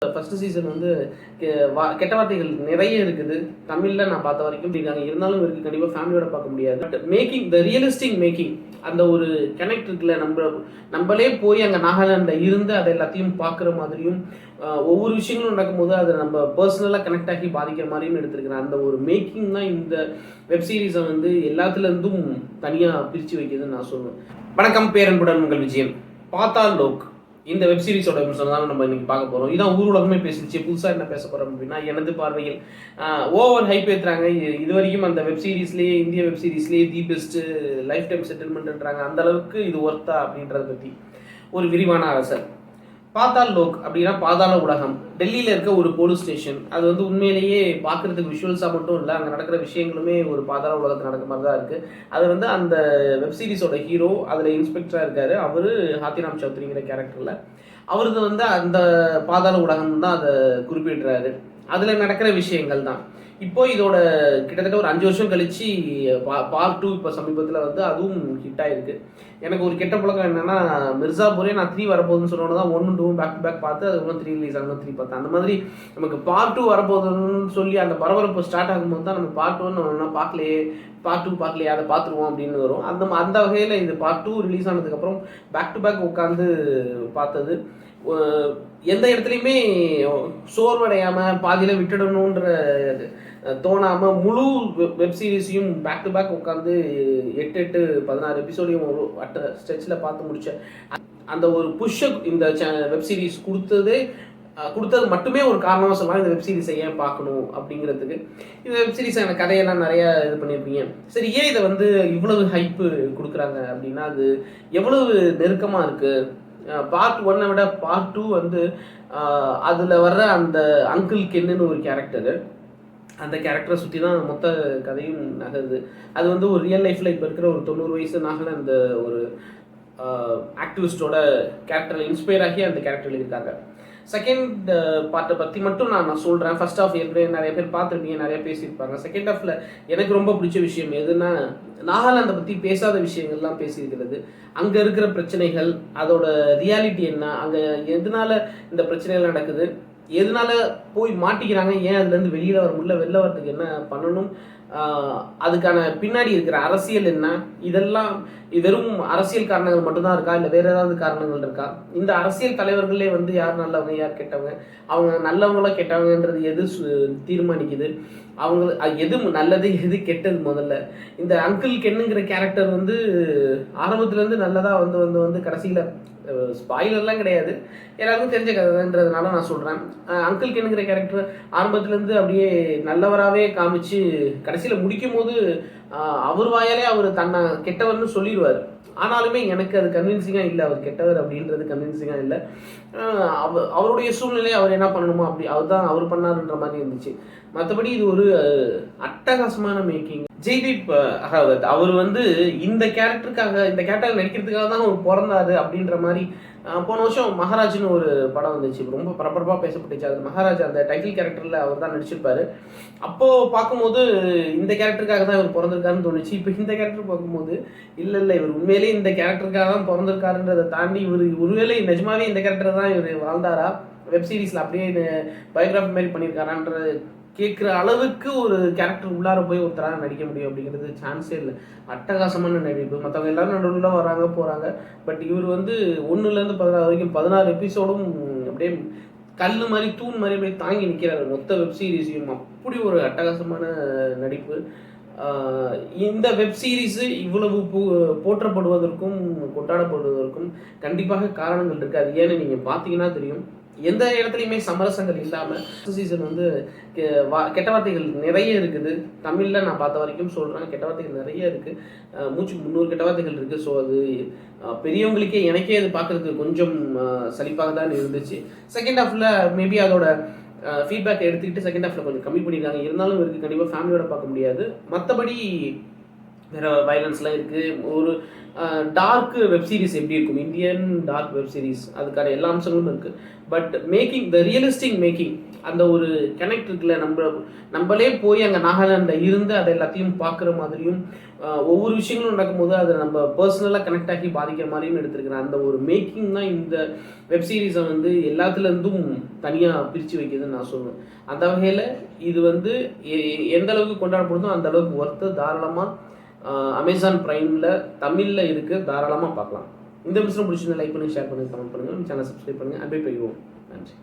First season வந்து கெட்ட வார்த்தைகள் நிறைய இருக்குது. தமிழ்ல நான் பார்த்த வரைக்கும் இருக்காங்க. இருந்தாலும் இருக்கு, கண்டிப்பாக ஃபேமிலியோட பார்க்க முடியாது. But making the realistic making, அந்த ஒரு கனெக்ட் இருக்குல்ல, நம்மளே போய் அங்கே நாகாலாண்டில் இருந்து அதை எல்லாத்தையும் பார்க்குற மாதிரியும், ஒவ்வொரு விஷயங்களும் நடக்கும்போது அதை நம்ம பர்சனலாக கனெக்ட் ஆகி பாதிக்கிற மாதிரியும் எடுத்துருக்கிறேன். அந்த ஒரு மேக்கிங் தான் இந்த வெப் சீரிஸை வந்து எல்லாத்துலேருந்தும் தனியாக பிரித்து வைக்கிதுன்னு நான் சொல்லுவேன். வணக்கம், பேரன்புடன் உங்கள் விஜயன். பாத்தால் லோக் இந்த வெப் சீரிஸோட விமர்சனம் தான் நம்ம இன்னைக்கு பார்க்க போகிறோம். இதான் ஊர் உலகமே பேசிடுச்சு. புதுசாக என்ன பேச போகிறோம் அப்படின்னா, எனது பார்வையில் ஓவர் ஹைப் ஏற்றுறாங்க. இது வரைக்கும் அந்த வெப் சீரிஸ்லேயே, இந்திய வெப் சீரிஸ்லேயே தி பெஸ்ட்டு லைஃப் டைம் செட்டில்மெண்ட்ன்றாங்க. அந்த அளவுக்கு இது ஒர்த்தா அப்படின்றத பற்றி ஒரு விரிவான அரசல். பாத்தால் லோக் அப்படின்னா பாதாள உலகம். டெல்லியில் இருக்க ஒரு போலீஸ் ஸ்டேஷன். அது வந்து உண்மையிலேயே பார்க்குறதுக்கு விஷுவல்ஸாக மட்டும் இல்லை, அங்கே நடக்கிற விஷயங்களுமே ஒரு பாதாள உலகத்தில் நடக்கிற மாதிரி தான் இருக்குது. அது வந்து அந்த வெப் சீரிஸோட ஹீரோ, அதில் இன்ஸ்பெக்டராக இருக்கார். அவர் ஹாத்திராம் சௌத்ரிங்கிற கேரக்டரில். அவருக்கு வந்து அந்த பாதாள உலகம் தான் அதை குறிப்பிடுறாரு. அதில் நடக்கிற விஷயங்கள் தான். இப்போ இதோட கிட்டத்தட்ட ஒரு 5 வருஷம் கழிச்சு பார்ட் 2 இப்போ சமீபத்தில் வந்து அதுவும் ஹிட் ஆகிருக்கு. எனக்கு ஒரு கெட்ட பழக்கம் என்னென்னா, மிர்சாபூரே நான் 3 வரப்போகுதுன்னு சொன்னோன்னு தான் 1, 2 பேக் டு பேக் பார்த்து அதுக்கப்புறம் 3 ரிலீஸ் ஆகணும், 3 பார்த்தேன். அந்த மாதிரி நமக்கு பார்ட் 2 வரப்போகுதுன்னு சொல்லி அந்த பரபரப்பு ஸ்டார்ட் ஆகும்போது தான் நம்ம பார்ட் 1 நம்ம பார்க்கலையே, பார்ட் 2 பார்க்கலையே, அதை பார்த்துருவோம் அப்படின்னு வரும். அந்த வகையில் இந்த பார்ட் 2 ரிலீஸ் ஆனதுக்கப்புறம் பேக் டு பேக் உட்காந்து பார்த்தது. எந்த இடத்துலையுமே சோர்வடையாமல் பாதியில் விட்டுடணுன்ற தோணாமல் முழு வெப் சீரிஸையும் பேக் டு பேக் உட்காந்து 8, 16 எபிசோடையும் ஒரு ஸ்ட்ரெச்சில் பார்த்து முடிச்ச அந்த ஒரு புஷ்ஷை இந்த வெப் சீரிஸ் கொடுத்தது மட்டுமே ஒரு காரணமாக சொல்லலாம் இந்த வெப் சீரிஸை ஏன் பார்க்கணும் அப்படிங்கிறதுக்கு. இந்த வெப் சீரிஸ் எனக்கு கதையெல்லாம் நிறையா இது பண்ணியிருப்பீங்க. சரி, ஏன் இதை வந்து இவ்வளவு ஹைப்பு கொடுக்குறாங்க அப்படின்னா, அது எவ்வளவு நெருக்கமாக இருக்குது. பார்ட் 1 விட பார்ட் 2 வந்து அதில் வர்ற அந்த அங்கிள் கென்னுன்னு ஒரு கேரக்டரு, அந்த கேரக்டரை சுற்றி தான் மொத்த கதையும் நகருது. அது வந்து ஒரு ரியல் லைஃப்பில் இப்போ இருக்கிற ஒரு 90 வயசு நாகல அந்த ஒரு ஆக்டிவிஸ்டோட கேரக்டரில் இன்ஸ்பயர் ஆகி அந்த கேரக்டர் எழுதியிருக்காங்க. செகண்ட் பார்ட்டை பற்றி மட்டும் நான் சொல்கிறேன். ஃபர்ஸ்ட் ஆஃப் ஏற்கனவே நிறைய பேர் பார்த்துருப்பீங்க, நிறைய பேசியிருப்பாங்க. செகண்ட் ஆஃபில் எனக்கு ரொம்ப பிடிச்ச விஷயம் எதுனா, நாகாலாண்டை பற்றி பேசாத விஷயங்கள்லாம் பேசியிருக்கிறது. அங்கே இருக்கிற பிரச்சனைகள், அதோட ரியாலிட்டி என்ன, அங்கே எதனால இந்த பிரச்சனைகள் நடக்குது, எதனால போய் மாட்டிக்கிறாங்க, ஏன் அதுலேருந்து வெளியில் வர முடியல, வெளில வரதுக்கு என்ன பண்ணணும், அதுக்கான பின்னாடி இருக்கிற அரசியல் என்ன, இதெல்லாம் வெறும் அரசியல் காரணங்கள் மட்டும்தான் இருக்கா, இல்லை வேறு ஏதாவது காரணங்கள் இருக்கா, இந்த அரசியல் தலைவர்களே வந்து யார் நல்லவங்க யார் கெட்டவங்க, அவங்க நல்லவங்களோ கெட்டவங்கன்றது எது தீர்மானிக்குது, அவங்க எது நல்லது எது கெட்டது. முதல்ல இந்த அங்கிள் கென்னுங்கிற கேரக்டர் வந்து ஆரம்பத்துலேருந்து நல்லதாக வந்து கடைசியில் ஸ்பாயிலர்லாம் கிடையாது, எல்லாருக்கும் தெரிஞ்ச கதைன்றதுனால நான் சொல்கிறேன். அங்கிள் கென்னுங்கிற கேரக்டர் ஆரம்பத்துலேருந்து அப்படியே நல்லவராகவே காமிச்சு கடைசியில் முடிக்கும் போது அவர் வாயாலே அவர் தன்னை கெட்டவர்னு சொல்லிடுவார். ஆனாலுமே எனக்கு அது கன்வின்சிங்காக இல்லை, அவர் கெட்டவர் அப்படின்றது கன்வின்சிங்காக இல்லை. அவருடைய சூழ்நிலை அவர் என்ன பண்ணணுமோ அப்படி அவர் பண்ணாருன்ற மாதிரி இருந்துச்சு. மற்றபடி இது ஒரு அட்டகாசமான மேக்கிங். ஜெய்தீப் அகவத் அவர் வந்து இந்த கேரக்டர் நடிக்கிறதுக்காக தான் அவர் பிறந்தாரு அப்படின்ற மாதிரி. போன வருஷம் மகாராஜ்னு ஒரு படம் வந்துச்சு, ரொம்ப பரபரப்பாக பேசப்பட்டுச்சு. அது மகாராஜ் அந்த டைட்டில் கேரக்டரில் அவர் தான் நடிச்சிருப்பாரு. அப்போது பார்க்கும்போது இந்த கேரக்டருக்காக தான் இவர் பிறந்திருக்காருன்னு தோணுச்சு. இப்போ இந்த கேரக்டர் பார்க்கும்போது இல்லை இவர் உண்மையிலேயே இந்த கேரக்டருக்காக தான் பிறந்திருக்காருன்றதை தாண்டி இவர் ஒருவேளை நிஜமாவே இந்த கேரக்டர் தான் இவர் வாழ்ந்தாரா, வெப் சீரிஸில் அப்படியே பயோகிராஃபி மாதிரி பண்ணியிருக்காரான்ற கேட்குற அளவுக்கு ஒரு கேரக்டர் உள்ளார போய் ஒருத்தராக நடிக்க முடியும் அப்படிங்கிறது சான்ஸே இல்லை. அட்டகாசமான நடிப்பு. மற்றவங்க எல்லாரும் நடுவில் வராங்க போகிறாங்க. பட் இவர் வந்து 1லேருந்து 16 வரைக்கும் 16 எபிசோடும் அப்படியே கல் மாதிரி தூண் மாதிரி அப்படியே தாங்கி நிற்கிறாரு மொத்த வெப் சீரிஸையும். அப்படி ஒரு அட்டகாசமான நடிப்பு. இந்த வெப் சீரிஸு இவ்வளவு போற்றப்படுவதற்கும் கொண்டாடப்படுவதற்கும் கண்டிப்பாக காரணங்கள் இருக்குது. அது ஏன்னு நீங்கள் பார்த்தீங்கன்னா தெரியும். எந்த இடத்துலையுமே சமரசங்கள் இல்லாமல் சீசன் வந்து கெட்ட வார்த்தைகள் நிறைய இருக்குது. தமிழில் நான் பார்த்த வரைக்கும் சொல்கிறேன், கெட்ட வார்த்தைகள் நிறைய இருக்குது. 300 கெட்ட வார்த்தைகள் இருக்குது. ஸோ அது பெரியவங்களுக்கே, எனக்கே அது பார்க்குறதுக்கு கொஞ்சம் சலிப்பாக தான் இருந்துச்சு. செகண்ட் ஹாஃபில் மேபி அதோட ஃபீட்பேக் எடுத்துக்கிட்டு செகண்ட் ஹாஃபில் கொஞ்சம் கம்மி பண்ணியிருக்காங்க. இருந்தாலும் இருக்குது, கண்டிப்பாக ஃபேமிலியோட பார்க்க முடியாது. மற்றபடி வேறு வைலன்ஸ்லாம் இருக்குது. ஒரு டார்க் வெப் சீரிஸ் எப்படி இருக்கும், இந்தியன் டார்க் வெப் சீரிஸ், அதுக்கான எல்லா அம்சங்களும் இருக்குது. But making the realistic making, அந்த ஒரு கனெக்ட் இருக்குல்ல, நம்மளே போய் அங்கே நாகாலாண்டில் இருந்து அதை எல்லாத்தையும் பார்க்குற மாதிரியும் ஒவ்வொரு விஷயங்களும் நடக்கும்போது அதை நம்ம பர்சனலாக கனெக்ட் ஆகி பாதிக்கிற மாதிரியும் எடுத்துருக்கிறேன். அந்த ஒரு மேக்கிங் தான் இந்த வெப் சீரிஸை வந்து எல்லாத்துலேருந்தும் தனியாக பிரித்து வைக்கிதுன்னு நான் சொல்லுவேன். அந்த வகையில் இது வந்து எந்த அளவுக்கு கொண்டாடப்படுதோ அந்த அளவுக்கு ஒர்த்து. தாராளமாக அமேசான் ப்ரைமில் தமிழில் இருக்குது, தாராளமாக பார்க்கலாம். இந்த விஷயம் பிடிச்சிருந்தா லைக் பண்ணி ஷேர் பண்ணுங்கள், கமெண்ட் பண்ணுங்கள், சேனல் சப்ஸ்கிரைப் பண்ணுங்கள். அன்பை பெய்வோம். நன்றி.